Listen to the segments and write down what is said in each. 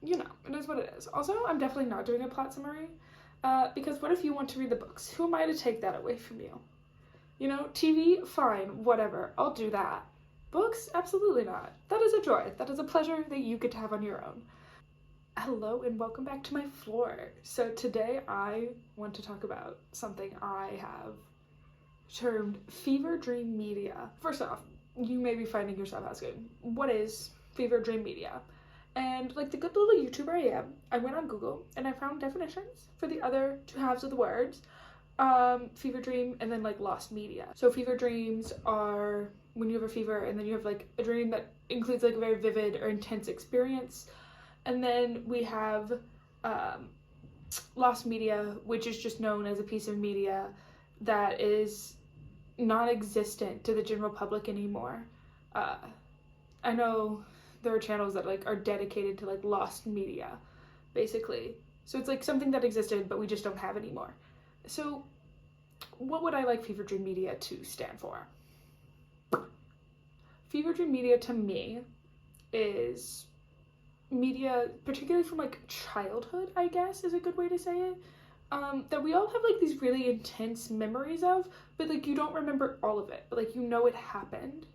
you know, it is what it is. Also, I'm definitely not doing a plot summary, because what if you want to read the books? Who am I to take that away from you? You know, TV, fine, whatever, I'll do that. Books, absolutely not. That is a joy. That is a pleasure that you get to have on your own. Hello and welcome back to my floor. So today I want to talk about something I have termed fever dream media. First off, you may be finding yourself asking, what is fever dream media? And like the good little YouTuber I am, I went on Google and I found definitions for the other two halves of the words, fever dream and then like lost media. So fever dreams are when you have a fever and then you have like a dream that includes like a very vivid or intense experience. And then we have lost media, which is just known as a piece of media that is non-existent to the general public anymore. I know there are channels that like are dedicated to like lost media, basically. So it's like something that existed but we just don't have anymore. So what would I like fever dream media to stand for? Fever dream media to me is media, particularly from like childhood, I guess is a good way to say it, that we all have like these really intense memories of, but like you don't remember all of it, but like you know it happened.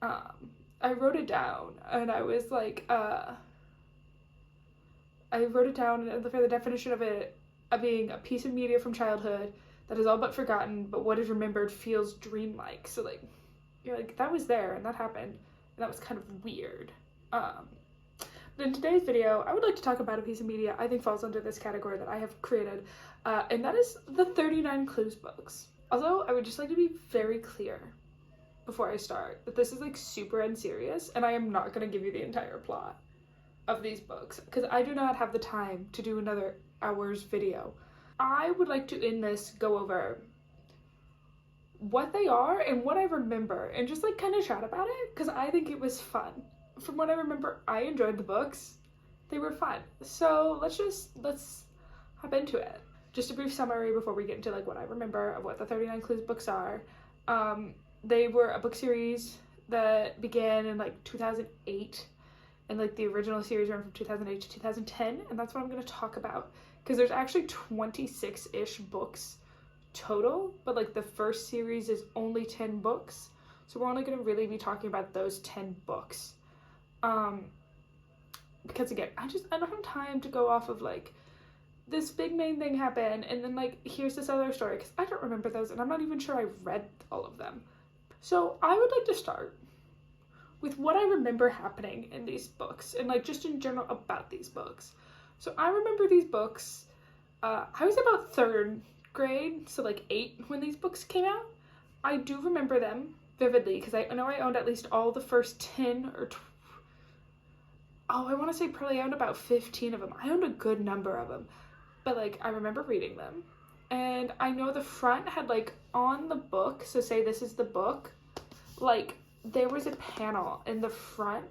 I wrote it down and I was like, I wrote it down for the definition of it being a piece of media from childhood that is all but forgotten, but what is remembered feels dreamlike. So like you're like, that was there and that happened and that was kind of weird. But in today's video, I would like to talk about a piece of media I think falls under this category that I have created, and that is the 39 Clues books. Although I would just like to be very clear before I start that this is like super unserious and I am not going to give you the entire plot of these books because I do not have the time to do another hour's video. I would like to in this go over what they are and what I remember and just like kind of chat about it because I think it was fun. From what I remember, I enjoyed the books. They were fun. So let's hop into it. Just a brief summary before we get into like what I remember of what the 39 Clues books are. They were a book series that began in like 2008 and like the original series ran from 2008 to 2010, and that's what I'm going to talk about because there's actually 26-ish books total, but like the first series is only 10 books. So we're only going to really be talking about those 10 books. Because again, I don't have time to go off of like this big main thing happened and then like here's this other story because I don't remember those and I'm not even sure I read all of them. So I would like to start with what I remember happening in these books and like just in general about these books. So I remember these books, I was about 3rd grade, so like 8 when these books came out. I do remember them vividly because I know I owned at least all the first 10 or I want to say probably I owned about 15 of them. I owned a good number of them, but like I remember reading them. And I know the front had like on the book, so say this is the book, like there was a panel in the front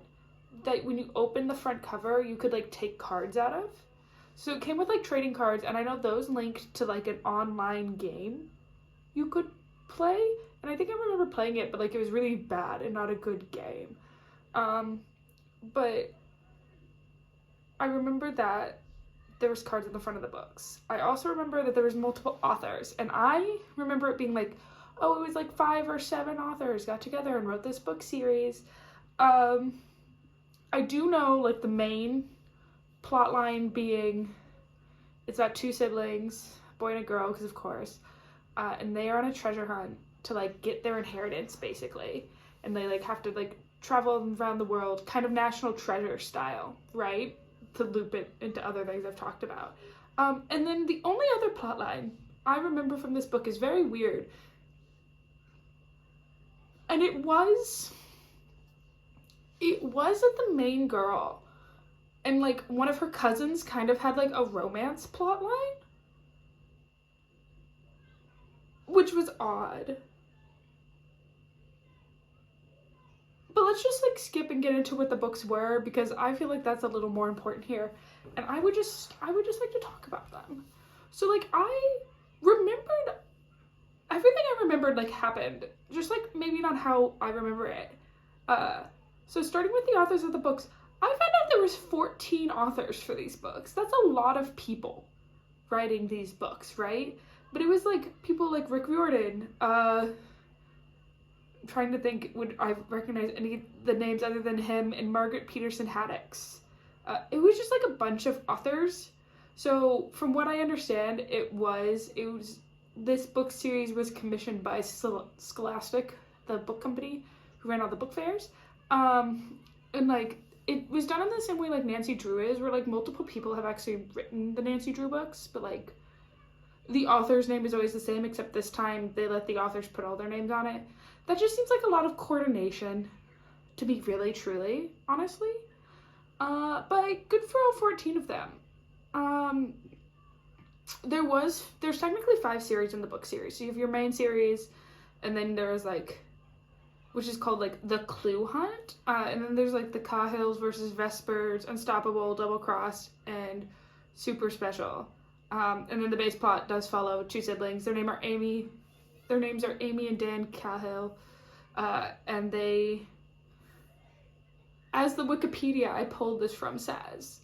that when you open the front cover, you could like take cards out of. So it came with like trading cards, and I know those linked to like an online game you could play. And I think I remember playing it, but like it was really bad and not a good game. But I remember that there was cards in the front of the books. I also remember that there was multiple authors, and I remember it being like, oh, it was like 5 or 7 authors got together and wrote this book series. I do know like the main plot line being it's about 2 siblings, boy and a girl, because of course, and they are on a treasure hunt to like get their inheritance basically, and they like have to like travel around the world, kind of National Treasure style, right? To loop it into other things I've talked about. And then the only other plot line I remember from this book is very weird. And it was that the main girl and like one of her cousins kind of had like a romance plot line, which was odd. But let's just like skip and get into what the books were because I feel like that's a little more important here. And I would just like to talk about them. So like I remembered everything I remembered like happened, just like maybe not how I remember it. So starting with the authors of the books, I found out there was 14 authors for these books. That's a lot of people writing these books, right? But it was like people like Rick Riordan, trying to think, would I recognize any of the names other than him, and Margaret Peterson Haddix. It was just like a bunch of authors. So from what I understand, it was this book series was commissioned by Scholastic, the book company who ran all the book fairs. And like it was done in the same way like Nancy Drew is, where like multiple people have actually written the Nancy Drew books, but like the author's name is always the same, except this time they let the authors put all their names on it. That just seems like a lot of coordination, to be really, truly, honestly. But good for all 14 of them. There's technically 5 series in the book series. So you have your main series, and then there's like, which is called like The Clue Hunt, and then there's like the Cahills versus Vespers, Unstoppable, Double Cross, and Super Special. And then the base plot does follow 2 siblings. Their names are Amy and Dan Cahill, and they, as the Wikipedia I pulled this from says,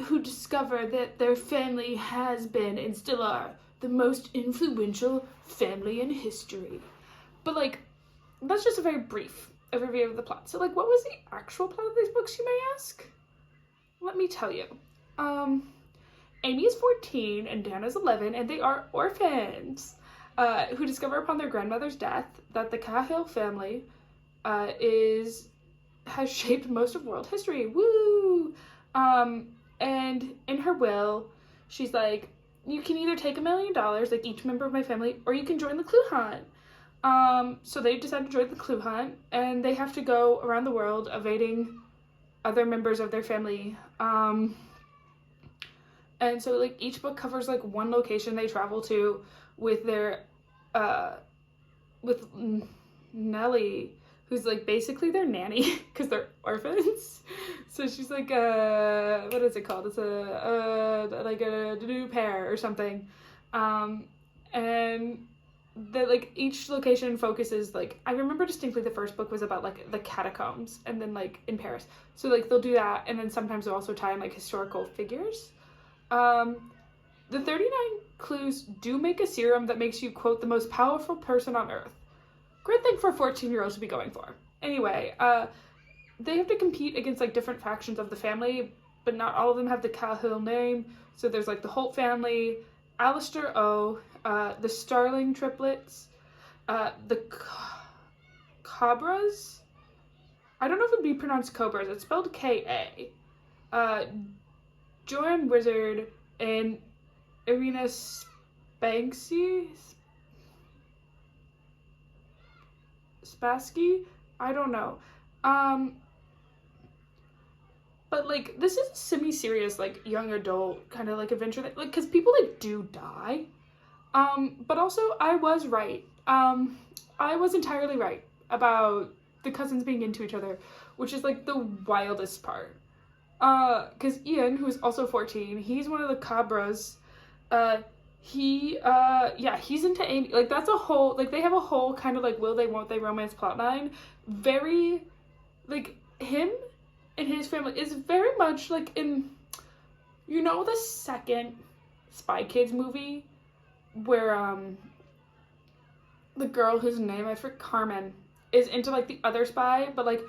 who discover that their family has been and still are the most influential family in history. But like, that's just a very brief overview of the plot. So like, what was the actual plot of these books, you may ask? Let me tell you. Amy is 14 and Dan is 11, and they are orphans who discover upon their grandmother's death that the Cahill family has shaped most of world history. Woo! And in her will, she's like, you can either take $1 million, like each member of my family, or you can join the Clue Hunt. So they decide to join the Clue Hunt, and they have to go around the world evading other members of their family. And so like each book covers like one location they travel to with their with Nellie, who's like basically their nanny because they're orphans. So she's like what is it called? It's like a new pair or something. And that like each location focuses, like I remember distinctly the first book was about like the catacombs, and then like in Paris. So like they'll do that, and then sometimes they'll also tie in like historical figures. The 39 clues do make a serum that makes you, quote, the most powerful person on earth. Great thing for 14-year-olds to be going for. Anyway, they have to compete against like different factions of the family, but not all of them have the Cahill name. So there's like the Holt family, Alistair O, the Starling triplets, the Cobras. I don't know if it'd be pronounced Cobras. It's spelled K-A. Joan Wizard and Irina Spassky? I don't know. But like this is a semi-serious like young adult kind of like adventure that, like, because people like do die. But also I was right. I was entirely right about the cousins being into each other, which is like the wildest part. Because Ian, who's also 14, he's one of the Cabras. He's into Amy. Like, that's a whole, like, they have a whole kind of, like, will they, won't they romance plotline. Very, like, him and his family is very much, like, in, you know, the second Spy Kids movie, where, the girl whose name I forget, Carmen, is into, like, the other spy, but, like,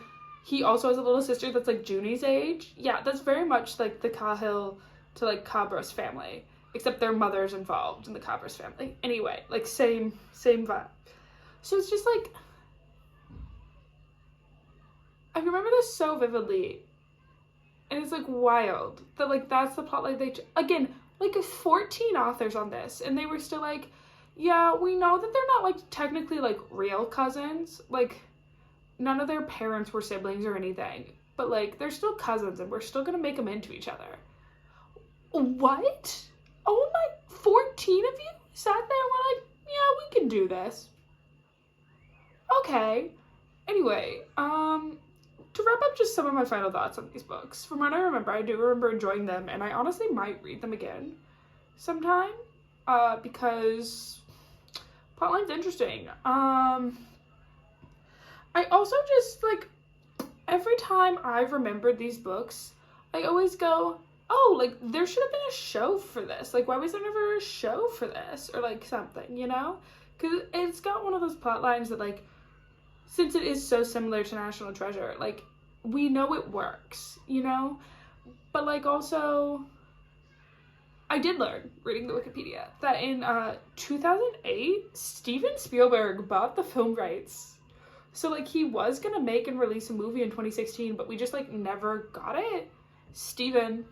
he also has a little sister that's like Junie's age. Yeah, that's very much like the Cahill to like Cabras family, except their mother's involved in the Cabras family. Anyway, like same vibe. So it's just like, I remember this so vividly, and it's like wild that like that's the plot. Like again, like 14 authors on this, and they were still like, yeah, we know that they're not like technically like real cousins, like. None of their parents were siblings or anything, but like they're still cousins and we're still gonna make them into each other. What? Oh my, 14 of you sat there and were like, yeah, we can do this. Okay. Anyway, to wrap up just some of my final thoughts on these books. From what I remember, I do remember enjoying them, and I honestly might read them again sometime, because plotline's interesting. I also just, like, every time I've remembered these books, I always go, oh, like, there should have been a show for this. Like, why was there never a show for this? Or, like, something, you know? Because it's got one of those plot lines that, like, since it is so similar to National Treasure, like, we know it works, you know? But, like, also, I did learn, reading the Wikipedia, that in 2008, Steven Spielberg bought the film rights. So, like, he was gonna make and release a movie in 2016, but we just, like, never got it. Steven,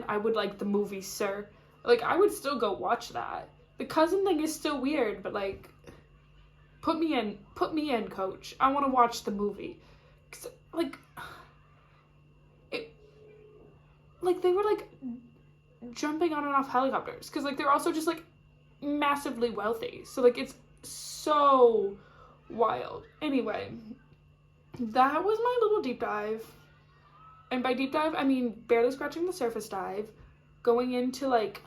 I would like the movie, sir. Like, I would still go watch that. The cousin thing is still weird, but, like, put me in, coach. I want to watch the movie. 'Cause, like, they were, like, jumping on and off helicopters. Because, like, they're also just, like, massively wealthy. So, like, it's so wild. Anyway, that was my little deep dive. And by deep dive, I mean barely scratching the surface dive. Going into, like,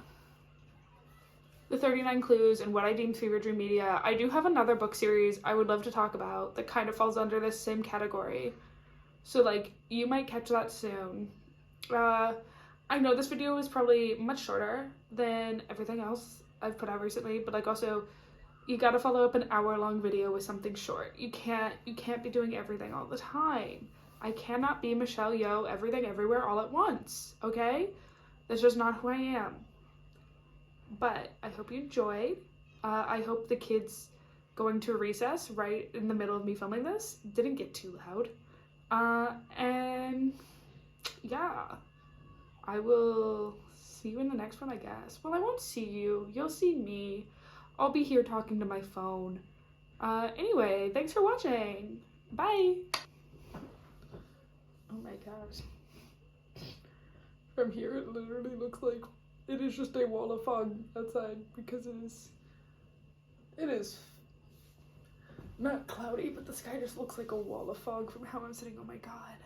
the 39 clues and what I deem fever dream media. I do have another book series I would love to talk about that kind of falls under this same category. So, like, you might catch that soon. I know this video is probably much shorter than everything else I've put out recently, but, like, also, you gotta follow up an hour-long video with something short. You can't be doing everything all the time. I cannot be Michelle Yeoh everything everywhere all at once, okay? That's just not who I am. But I hope you enjoyed. I hope the kids going to recess right in the middle of me filming this didn't get too loud. And yeah, I will see you in the next one, I guess. Well, I won't see you. You'll see me. I'll be here talking to my phone. Anyway, thanks for watching. Bye. Oh my gosh. From here, it literally looks like it is just a wall of fog outside because it is not cloudy, but the sky just looks like a wall of fog from how I'm sitting. Oh my god.